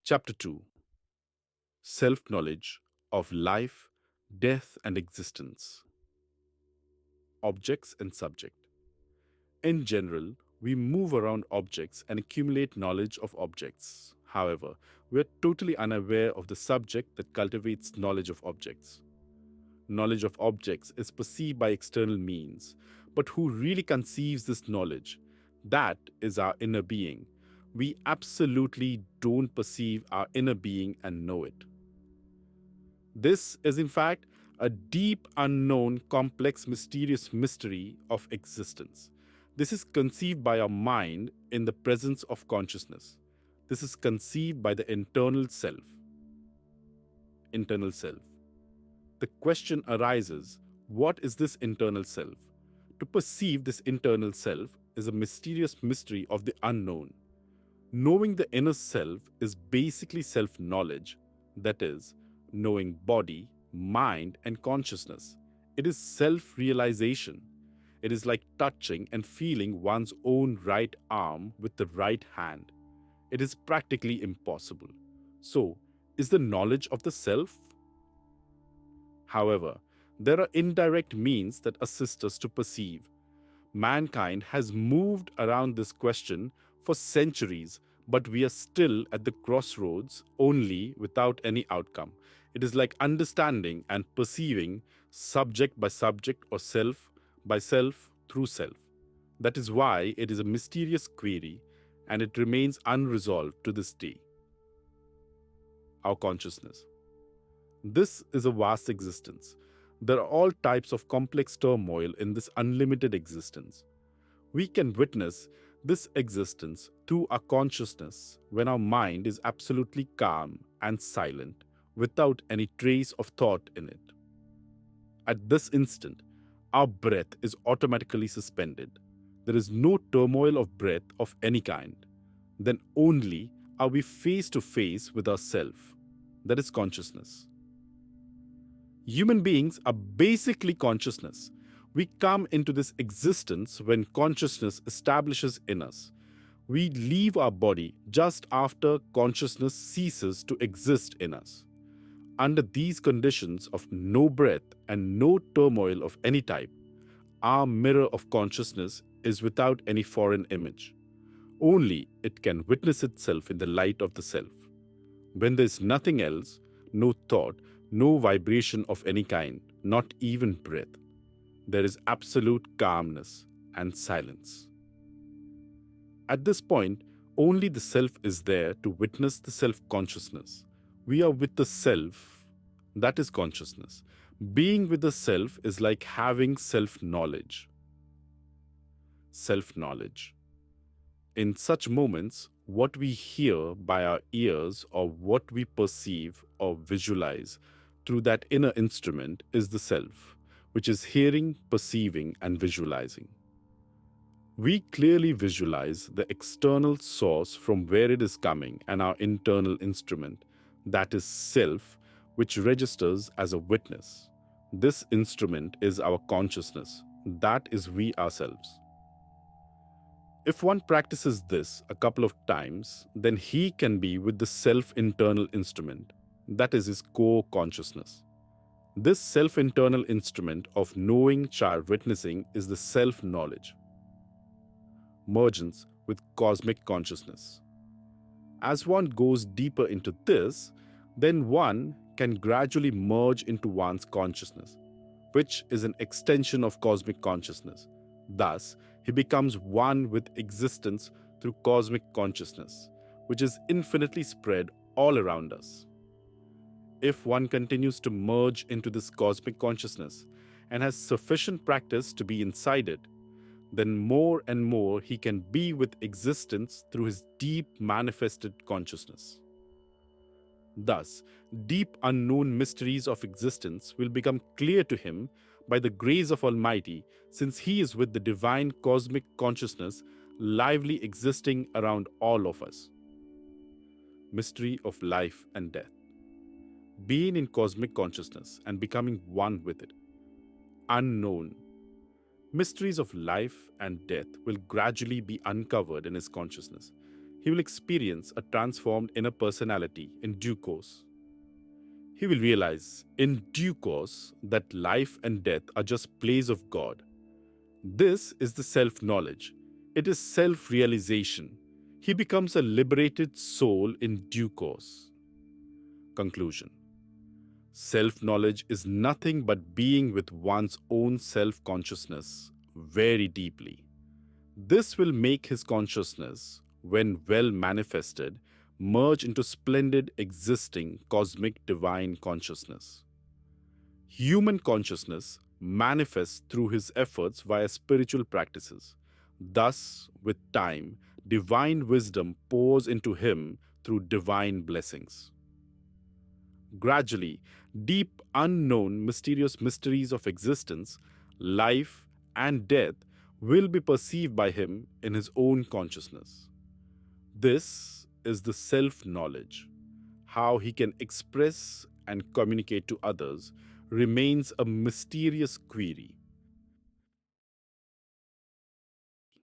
Chapter 2: Self Knowledge of Life, Death, and Existence. Objects and Subject. In general, we move around objects and accumulate knowledge of objects. However, we are totally unaware of the subject that cultivates knowledge of objects. Knowledge of objects is perceived by external means, but who really conceives this knowledge? That is our inner being. We absolutely don't perceive our inner being and know it. This is, in fact, a deep, unknown, complex, mysterious mystery of existence. This is conceived by our mind in the presence of consciousness. This is conceived by the internal self. Internal self. The question arises, what is this internal self? To perceive this internal self is a mysterious mystery of the unknown. Knowing the inner self is basically self knowledge, that is, knowing body, mind, and consciousness. It is self realization. It is like touching and feeling one's own right arm with the right hand. It is practically impossible. So, is the knowledge of the self? However, there are indirect means that assist us to perceive. Mankind has moved around this question for centuries, but we are still at the crossroads only without any outcome. It is like understanding and perceiving subject by subject or self by self through self. That is why it is a mysterious query and it remains unresolved to this day. Our consciousness. This is a vast existence. There are all types of complex turmoil in this unlimited existence. We can witness this existence through our consciousness when our mind is absolutely calm and silent, without any trace of thought in it. At this instant, our breath is automatically suspended. There is no turmoil of breath of any kind. Then only are we face to face with ourself. That is consciousness. Human beings are basically consciousness. We come into this existence when consciousness establishes in us. We leave our body just after consciousness ceases to exist in us. Under these conditions of no breath and no turmoil of any type, our mirror of consciousness is without any foreign image. Only it can witness itself in the light of the self. When there is nothing else, no thought, no vibration of any kind, not even breath, there is absolute calmness and silence. At this point, only the self is there to witness the self-consciousness. We are with the self, that is consciousness. Being with the self is like having self-knowledge. Self-knowledge. In such moments, what we hear by our ears or what we perceive or visualize through that inner instrument is the self, which is hearing, perceiving, and visualizing. We clearly visualize the external source from where it is coming and our internal instrument, that is self, which registers as a witness. This instrument is our consciousness, that is we ourselves. If one practices this a couple of times, then he can be with the self-internal instrument, that is his core consciousness. This self-internal instrument of knowing child witnessing is the self-knowledge. Mergence with cosmic consciousness. As one goes deeper into this, then one can gradually merge into one's consciousness, which is an extension of cosmic consciousness. Thus, he becomes one with existence through cosmic consciousness, which is infinitely spread all around us. If one continues to merge into this cosmic consciousness and has sufficient practice to be inside it, then more and more he can be with existence through his deep manifested consciousness. Thus, deep unknown mysteries of existence will become clear to him by the grace of Almighty, since he is with the divine cosmic consciousness lively existing around all of us. Mystery of life and death. Being in cosmic consciousness and becoming one with it. Unknown. Mysteries of life and death will gradually be uncovered in his consciousness. he will experience a transformed inner personality in due course. He will realize in due course that life and death are just plays of God. This is the self knowledge. It is self realization. He becomes a liberated soul in due course. Conclusion. Self knowledge is nothing but being with one's own self consciousness very deeply. This will make his consciousness, when well manifested, merge into splendid existing cosmic divine consciousness. Human consciousness manifests through his efforts via spiritual practices. Thus, with time, divine wisdom pours into him through divine blessings. Gradually, deep, unknown, mysterious mysteries of existence, life, and death will be perceived by him in his own consciousness. This is the self knowledge. How he can express and communicate to others remains a mysterious query.